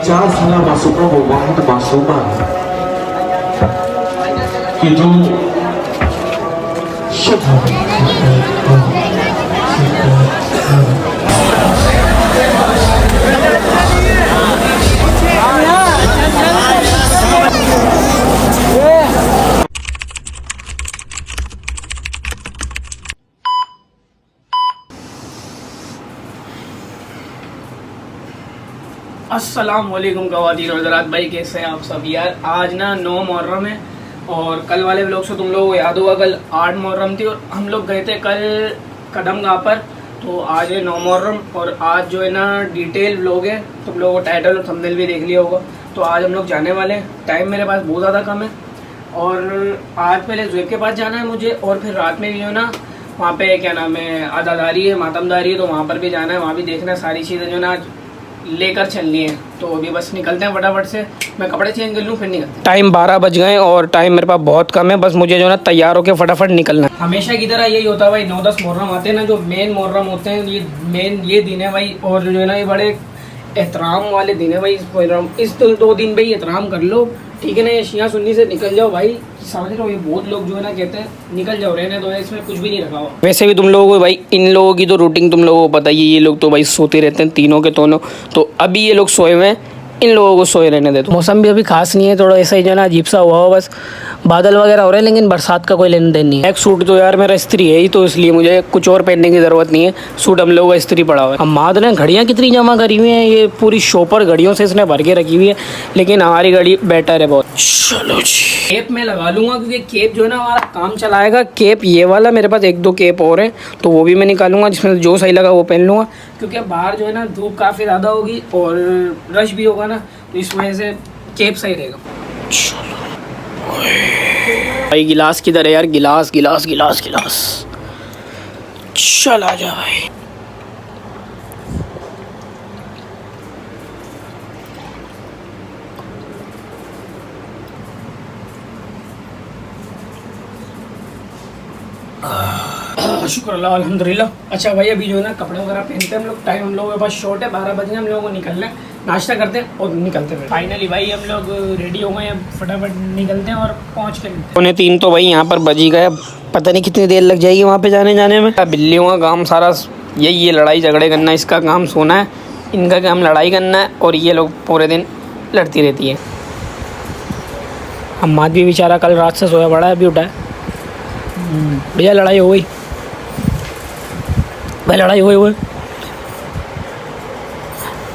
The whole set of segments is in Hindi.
4 साल मासूमा वो वाहिद मासूमा है कि जो अस्सलाम वालेकुम ख़वातीन और हज़रात, भाई कैसे हैं आप सब। यार आज ना 9 मुहर्रम है और कल वाले व्लॉग से तुम लोगों को याद होगा कल 8 मुहर्रम थी और हम लोग गए थे कल कदमगाह पर। तो आज है 9 मुहर्रम और आज जो है ना डिटेल व्लॉग है, तुम लोगों को टाइटल और थंबनेल भी देख लिया होगा। तो आज हम लोग जाने वाले हैं, टाइम मेरे पास बहुत ज़्यादा कम है और आज पहले ज़ुएब के पास जाना है मुझे और फिर रात में भी जो है ना वहाँ पे क्या नाम है आज़ादारी है, मातमदारी है, तो वहाँ पर भी जाना है, वहाँ भी देखना है सारी चीज़ें जो है ना लेकर चलनी है। तो अभी बस निकलते हैं फटाफट से, मैं कपड़े चेंज कर लूँ फिर निकलते हैं। टाइम 12 बज गए और टाइम मेरे पास बहुत कम है, बस मुझे जो है ना तैयार होकर फटाफट निकलना है। हमेशा की तरह यही होता है भाई, 9-10 मुहर्रम आते हैं ना, जो मेन मुहर्रम होते हैं ये मेन ये दिन है भाई, और जो है ना ये बड़े एहतराम वाले दिन है भाई। इस 2 दिन भाई एहतराम कर लो, ठीक है ना। ये शिया सुन्नी से निकल जाओ भाई, समझ रहे हो। ये बहुत लोग जो है ना कहते हैं निकल जाओ, रहने दो, इसमें कुछ भी नहीं रखा हुआ। वैसे भी तुम लोगों को भाई इन लोगों की तो रूटीन तुम लोगों को पता ही है, ये लोग तो भाई सोते रहते हैं तीनों के दोनों। तो अभी ये लोग सोए हुए हैं, इन लोगों को सोए रहने दे। तो मौसम भी अभी खास नहीं है, थोड़ा ऐसा ही जो है ना अजीब सा हुआ हो, बस बादल वगैरह हो रहे हैं, लेकिन बरसात का कोई लेन देन नहीं है। एक सूट तो यार मेरा इस्त्री है ही, तो इसलिए मुझे कुछ और पहनने की ज़रूरत नहीं है। सूट हम लोगों का इस्त्री पड़ा हुआ है। अम्माद ने घड़ियाँ कितनी जमा करी हुई हैं, ये पूरी शॉपर घड़ियों से इसने भर के रखी हुई है, लेकिन हमारी घड़ी बेटर है बहुत। चलो जी, केप मैं लगा लूँगा क्योंकि केप जो है ना हमारा काम चलाएगा। केप ये वाला मेरे पास 1-2 केप और हैं, तो वो भी मैं निकालूंगा, जिसमें जो सही लगा वो पहन लूँगा, क्योंकि बाहर जो है ना धूप काफ़ी ज़्यादा होगी और रश भी होगा ना, तो इस वजह से केप सही रहेगा। भाई गिलास किधर है यार, गिलास गिलास गिलास गिलास, चल आ जा भाई। शुक्र अल्लाह अल्हम्दुलिल्लाह। अच्छा भाई अभी जो है ना कपड़े वगैरह पहनते हैं हम लोग, टाइम हम लोगों के पास शॉर्ट है, 12 बजे हम लोगों को निकलना है, नाश्ता करते हैं और निकलते हैं। फाइनली भाई हम लोग रेडी हो गए हैं, फटाफट निकलते हैं और पहुँच के 2:45 तो भाई यहाँ पर बज ही गया। पता नहीं कितनी देर लग जाएगी वहाँ पे जाने में। बिल्लियों का काम सारा यही है, लड़ाई झगड़े करना, इसका काम सोना है, इनका काम लड़ाई करना है, और ये लोग पूरे दिन लड़ती रहती है। हम्माद भी बेचारा कल रात से सोया पड़ा है, अभी उठा है। भैया लड़ाई हो गई, भाई लड़ाई हुई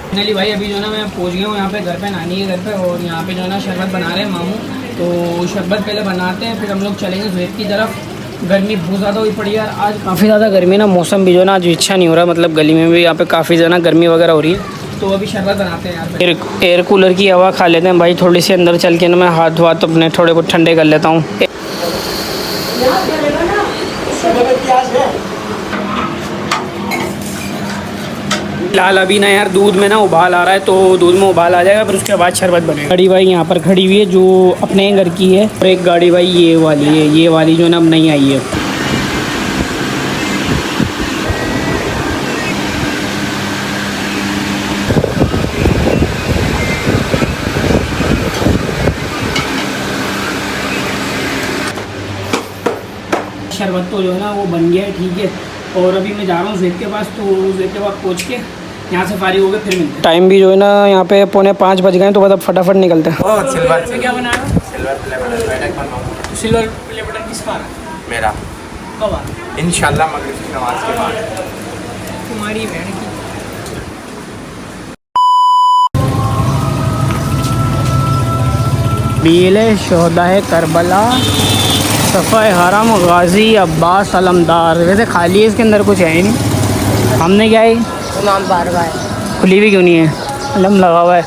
फाइनली भाई अभी जो है ना मैं पहुंच गया हूँ यहाँ पे, घर पे नानी के घर पे, और यहाँ पे जो है ना शरबत बना रहे हैं मामू। तो शरबत पहले बनाते हैं, फिर हम लोग चलेंगे ज़ुएब की तरफ। गर्मी बहुत ज़्यादा हुई पड़ी यार, आज काफ़ी ज़्यादा गर्मी ना, मौसम भी जो है ना आज इच्छा नहीं हो रहा, मतलब गली में भी यहाँ पे काफ़ी ज़्यादा गर्मी वगैरह हो रही है। तो अभी शरबत बनाते हैं यार, एयर कूलर की हवा खा लेते हैं भाई थोड़ी सी, अंदर चल के ना मैं हाथ वाथ अपने थोड़े बहुत ठंडे कर लेता हूँ। फिलहाल अभी ना यार दूध में ना उबाल आ रहा है, तो दूध में उबाल आ जाएगा, फिर उसके बाद शरबत बनेगा। गाड़ी भाई यहाँ पर खड़ी हुई है जो अपने घर की है, और एक गाड़ी भाई ये वाली है, ये वाली जो ना अब नहीं आई है। शरबत तो जो है ना वो बन गया है, ठीक है। और अभी मैं जा रहा हूँ ज़ुएब के पास, तो ज़ुएब के पास पहुँच के यहाँ से फारिग हो गए फिर मिलते हैं। टाइम भी जो है ना यहाँ पे 4:45 बज गए, तो मतलब फटाफट निकलते हैं। सिल्वर क्या बना रहा है? सिल्वर प्ले बटन बैठक बनवाऊँ। सिल्वर प्ले बटन किसका आ रहा है? मेरा कब आ रहा है? इंशाल्लाह मगरिब की नमाज के बाद। तुम्हारी बहन की बीले शोहदा है करबला, सफ़ा हरम गाजी अब्बास अलमदार। वैसे खाली है, इसके अंदर कुछ है ही नहीं। हमने क्या है इमाम बारगाह खुली भी क्यों नहीं है? अलम लगा हुआ है,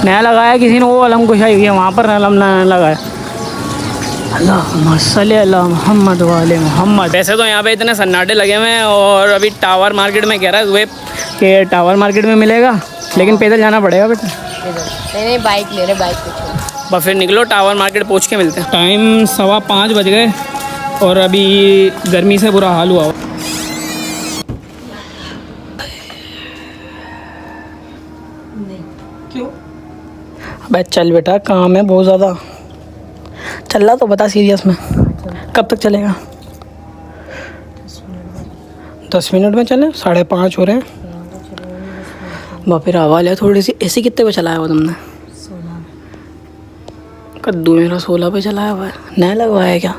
नया लगाया किसी ने, वो अलम कुशाई हुई है वहाँ पर, अलम नया लगा है। अल्लाहुम्मा सल्ली अला मुहम्मद व आले मुहम्मद। वैसे तो यहाँ पे इतने सन्नाटे लगे हुए हैं, और अभी टावर मार्केट में कह रहा है ज़ुएब कि टावर मार्केट में मिलेगा, लेकिन पैदल जाना पड़ेगा बेटा। नहीं बाइक ले रहे, बाइक पे बस फिर निकलो, टावर मार्केट पहुँच के मिलते हैं। टाइम 5:15 बज गए और अभी गर्मी से बुरा हाल हुआ। क्यों? अबे चल बेटा, काम है बहुत ज़्यादा। चल रहा तो बता सीरियस में, कब तक चलेगा? 10 मिनट में चले, 5:30 हो रहे हैं। फिर आवाज़ है थोड़ी सी। एसी कितने पे चलाया हुआ तुमने? 16। कद्दू मेरा 16 पे चलाया हुआ है, नया लगवाया है क्या?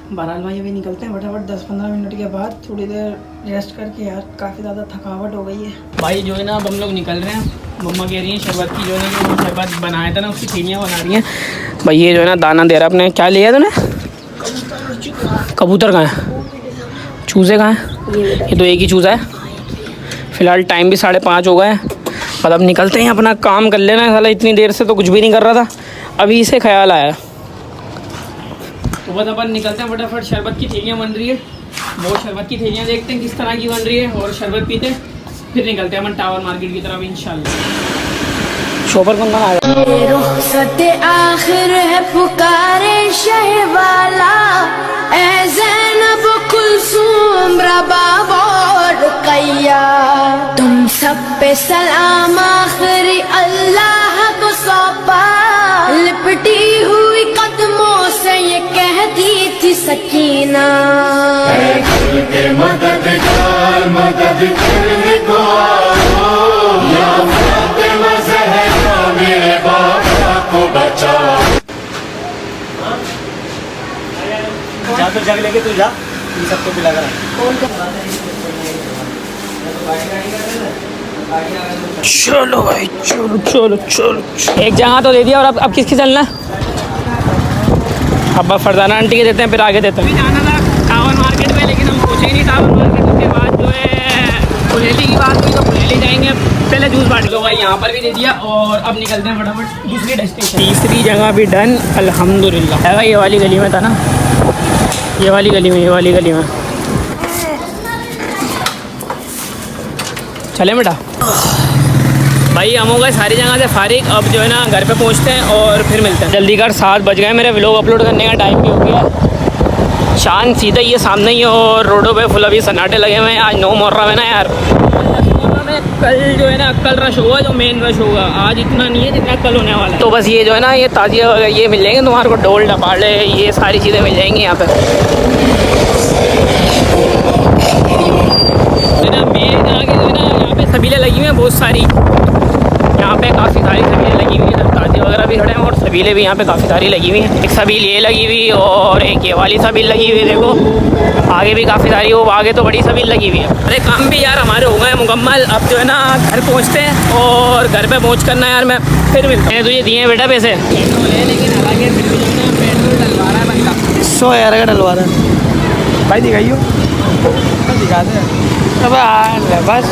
बहरहाल भाई अभी निकलते हैं फटाफट 10-15 मिनट के बाद, थोड़ी देर रेस्ट करके। यार काफ़ी ज़्यादा थकावट हो गई है भाई। जो है ना अब हम लोग निकल रहे हैं। मम्मा कह रही हैं शरबत की, जो है ना जो शरबत बनाया था ना उसकी फेनियाँ बना रही हैं भाई। ये जो है ना दाना दे रहा अपने। क्या लिया तूने? कबूतर कहाँ है? चूज़े कहाँ हैं? ये तो एक ही चूज़ा है। फ़िलहाल टाइम भी 5:30 हो गए हैं। मतलब निकलते हैं, अपना काम कर लेना है। साला इतनी देर से तो कुछ भी नहीं कर रहा था, अभी इसे ख्याल आया। तो बस अपन निकलते हैं फटाफट। शरबत की थैलियाँ बन रही है, वो शरबत की थैलियाँ देखते हैं किस तरह की बन रही है, और शरबत पीते हैं, फिर निकलते हैं अपन टावर मार्केट की तरफ इंशाल्लाह। शॉपर कौन बना है? रुखसते आखिर है पुकारे शहवाला, ऐ ज़ैनब कुलसूम रबाब और रुकैया, तुम सब पे सलाम आखिरी अल्लाह को सौंपा। लिपटी हुई कदमों से ये कहती थी सकीना, के मददगार मदद करने को या फातिमा ज़हरा मेरे बाबा को बचा। जा तो जग लेके तू जा, इन सबको पिला कर। चलो भाई, चलो चलो चलो। एक जगह तो दे दिया, और अब किसकी चलना? अब फरजाना आंटी के देते हैं, फिर आगे देते हैं। जाना था टावर मार्केट में, लेकिन हम सोचे ही नहीं टावर मार्केट के बाद जो है फुलेली की बात हुई, तो फुलेली जाएंगे। पहले जूस बांट लो भाई, यहाँ पर भी दे दिया। और अब निकलते हैं फटाफट दूसरी डेस्टिनेशन। तीसरी जगह भी डन अल्हम्दुलिल्लाह। है भाई, ये वाली गली में था ना, ये वाली गली में, ये वाली गली में। चले बेटा भाई, हम हो गए सारी जगह से फारिग। अब जो है ना घर पे पहुंचते हैं और फिर मिलते हैं। जल्दी कर, 7 बज गए। मेरे व्लॉग अपलोड करने का टाइम भी हो गया। शान सीधा ये सामने ही है, और रोडों पे फुल अभी सन्नाटे लगे हुए हैं। आज 9 मुहर्रम है ना यार। में कल जो है ना, कल रश होगा, जो मेन रश होगा। आज इतना नहीं है जितना कल होने वाला है। तो बस ये जो है ना, ये ताजिया वगैरह ये मिल जाएंगे तुम्हारे को, ढोल डपाड़े ये सारी चीज़ें मिल जाएंगी यहाँ पे। मेन आगे जो है ना, यहाँ पे सबीलें लगी हुई हैं बहुत सारी। यहाँ पे काफ़ी सारी सबीलें लगी हुई हैं, ताजे वगैरह भी खड़े हैं, और सबीलें भी यहाँ पे काफ़ी सारी लगी हुई हैं। एक सबील ये लगी हुई, और एक ये वाली सबील लगी हुई। देखो आगे भी काफ़ी सारी, वो आगे तो बड़ी सबील लगी हुई है। अरे काम भी यार हमारे हो गए मुकम्मल। अब जो है ना घर पहुँचते हैं, और घर पे पहुँच करना यार मैं फिर मिलते हैं। तुझे दिए हैं बेटा पैसे, लेकिन हालांकि फिर भी जो है ना पेट्रोल डलवा रहा है बंदा। 100 यार का डलवा रहा है भाई। दिखाइयो, दिखाते हैं बस।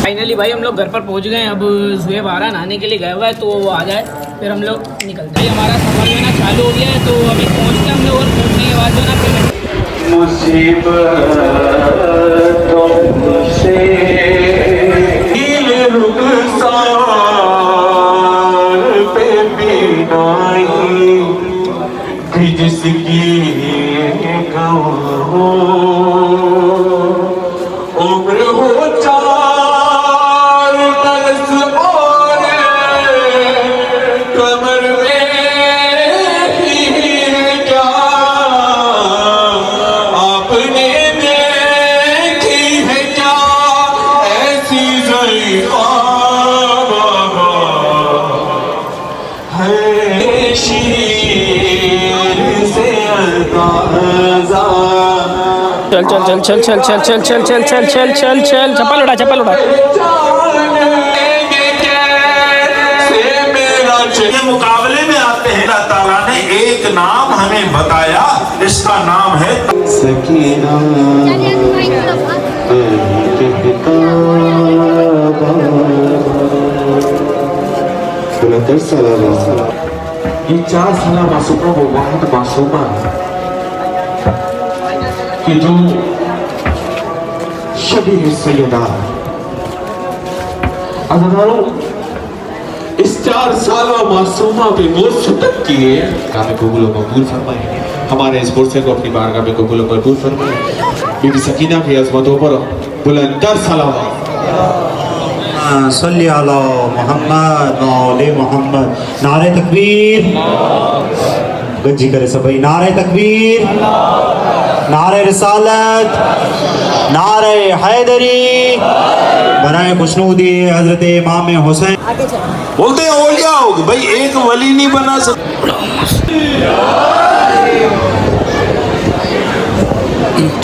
फाइनली भाई हम लोग घर पर पहुंच गए। अब जुएब आ रहा है, नहाने के लिए गया हुआ है, तो वो आ जाए फिर हम लोग निकलते हैं। हमारा सफर जो है ना चालू हो गया है, तो अभी पहुंचते हैं हम लोग, और पहुंचने के बाद जो है ना फिर जिसकी उम्र हो 4 बरस और कमर में ही क्या आपने देखी है क्या ऐसी ज़रीफ़ा है शीर से अंदाज़ा। चल चल चल चल चल चल चल चल चल चल चल चल चप्पल उठा, चप्पल उठा। के मुकाबले में आते हैं। अल्लाह ताला ने एक नाम हमें बताया, इसका नाम है सकीना। ये 4 साल मासूमा वो वाहिद मासूमा कि जो शबीह सैयदा। अज़ादारों, इस 4 साल मासूमा पे वो सितम किए। कामे कबूल व मकबूल फरमाए। हमारे इस पुरसे को अपनी बारगाह में कबूल व मकबूल फरमाए। बीबी सकीना की अज़मतों पर बुलंदतर सलावत। सल्ली अला मोहम्मद व आले मोहम्मद। नारे तकबीर, गंजी करे सभी। नारे तकबीर, नारे रिसालत, नारे हैदरी, बनाए खुशनूदी हजरत इमाम हुसैन। बोलते हैं औलिया हो गए भाई, एक वली नहीं बना सकता।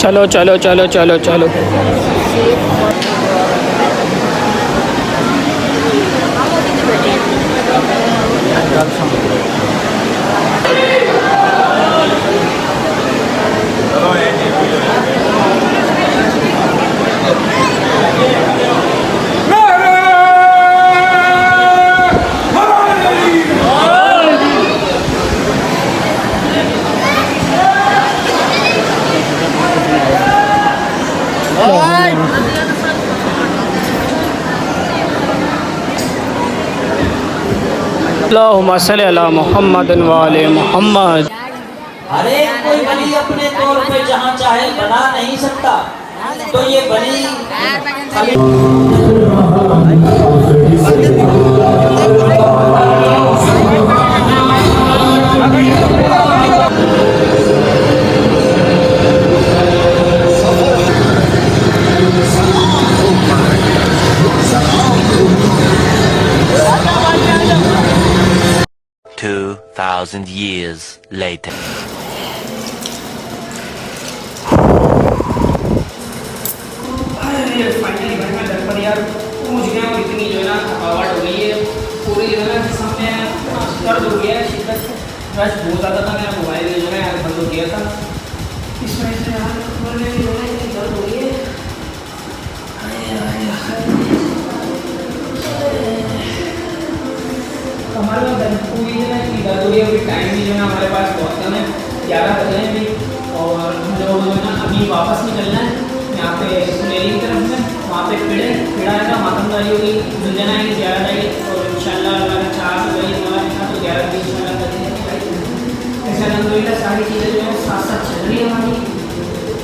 चलो चलो चलो चलो चलो। अल्लाहुम्मा सल्ली अला मुहम्मद व आले मुहम्मद। हर एक कोई वली अपने तौर पे जहाँ चाहे बना नहीं सकता, तो ये वली $2,000 years later. फाइनली भाई मैं घर पर यार पहुंच गया और इतनी जो है ना थकावट हो गई है पूरी जो है ना जिसम में दर्द हो गया है शिद्दत रश बहुत ज़्यादा था। मेरा मोबाइल जो है यार बंद हो गया था, इस वजह से यार कमर में जो है इतनी दर्द हो गई है। कमर में दर्द पूरी जो है इतनी दर्द हो रही है। अभी टाइम भी जो है हमारे पास बहुत कम है, 11 बजे हैं अभी, और हम लोग जो है ना अभी वापस निकलना है यहाँ पे सुनेली की तरफ में। वहाँ पे पिड़ा आएगा, मातमदारी होगी, दुल्हन आएगी, ज़्यादा आएगी, और इंशाल्लाह अगर 4 बजे हमारा तो 11 बजे इंशाल्लाह करेंगे। ऐसे अलहमदुलिल्लाह सारी चीज़ें जो है साथ साथ चल रही है हमारी,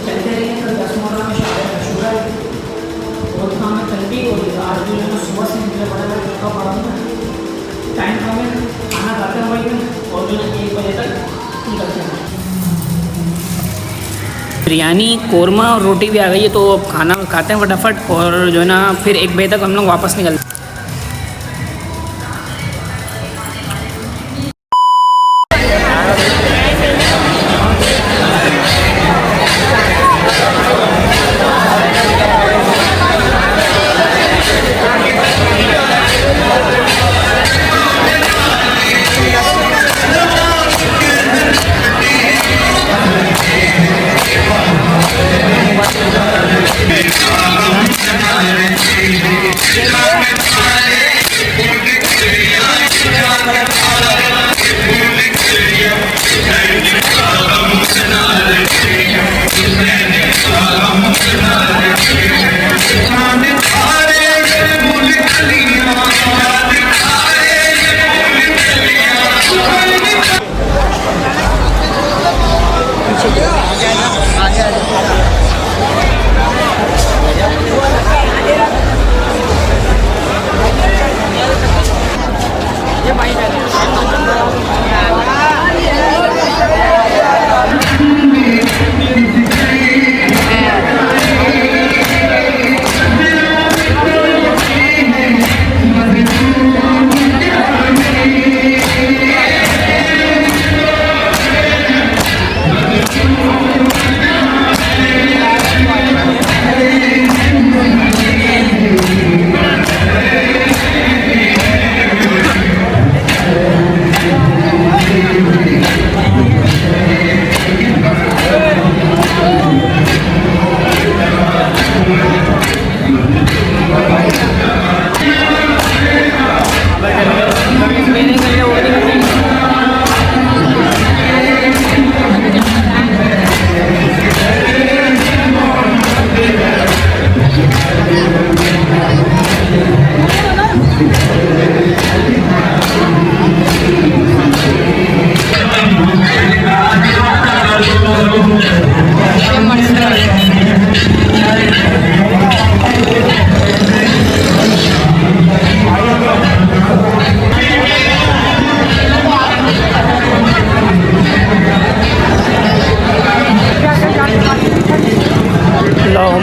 चलते रहेंगे। कल 10 मुहर्रम में शायद शुरू है, बहुत काम है कल भी, और आज भी जो है सुबह से निकले बड़ा बड़ा पड़ा हूँ। टाइम कम है, खाना खाते हैं वही में, और जो है 1 बजे तक निकलते हैं। बिरयानी, कोरमा और रोटी भी आ गई है, तो अब खाना खाते हैं फटाफट, और जो है ना फिर 1 बजे तक हम लोग वापस निकलते हैं। Thank you.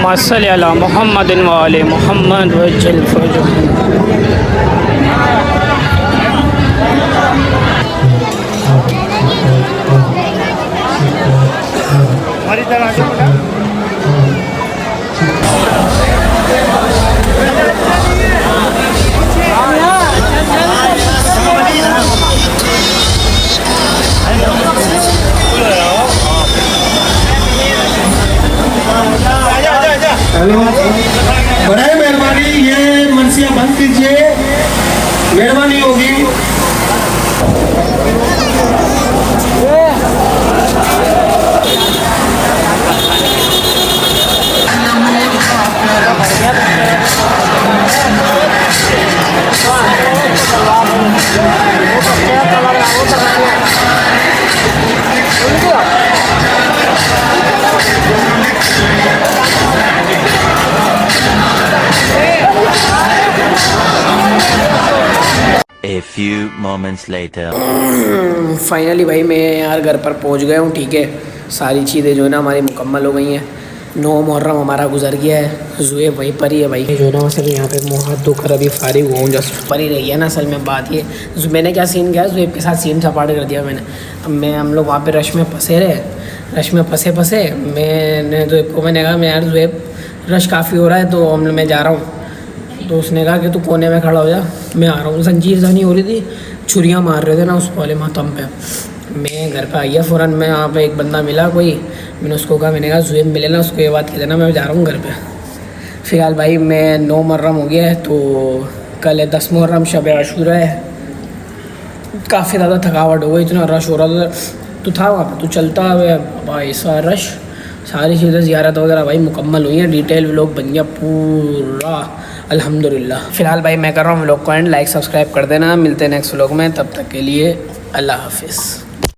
अल्लाहुम्मा सल्ली अला मुहम्मदिन व आले मुहम्मद वज्जल फरजहु। बड़े मेहरबानी ये मनसिया बंद कीजिए, मेहरबानी होगी। A few moments later. Finally भाई मैं यार घर पर पहुंच गया हूँ। ठीक है, सारी चीज़ें जो है ना हमारी मुकम्मल हो गई हैं। 9 मुहर्रम हमारा गुजर गया है। जुएब वहीं पर ही है भाई, जो है ना असल यहाँ पे मुँह हाथ धोकर अभी फारिग हुआ हूँ, जस्ट पर ही रही है ना। असल में बात ये, मैंने क्या सीन किया, जुएब के साथ सीन सपाट कर दिया मैंने। अब हम लोग वहाँ पर रश में फंसे रहे, रश में फंसे मैंने जुएब को मैंने कहा मैं यार जुएब रश काफ़ी हो रहा है तो मैं जा रहा हूँ। तो उसने कहा कि तू कोने में खड़ा हो जा, मैं आ रहा हूँ। जंजीर जानी हो रही थी, छुरियाँ मार रहे थे ना उस वाले मातम पे। मैं घर पे आया फ़ौरन, मैं यहाँ पे एक बंदा मिला कोई, मैंने उसको कहा, मैंने कहा जुएब मिले ना, उसको ये बात कह देना मैं जा रहा हूँ घर पे। फ़िलहाल भाई मैं 9 मुहर्रम हो गया है, तो कल है 10 मुहर्रम, शब आशूरा है। काफ़ी ज़्यादा थकावट हो गई, इतना रश हो रहा था। तो था वहाँ पर, तो चलता है भाई सा रश, सारी चीज़ें ज़ियारत वगैरह भाई मुकम्मल हुई हैं। डिटेल व्लॉग बन गया पूरा अल्हम्दुलिल्लाह। फ़िलहाल भाई मैं कर रहा हूँ व्लॉग को एंड, लाइक सब्सक्राइब कर देना। मिलते हैं नेक्स्ट व्लॉग में, तब तक के लिए अल्लाह हाफिज़।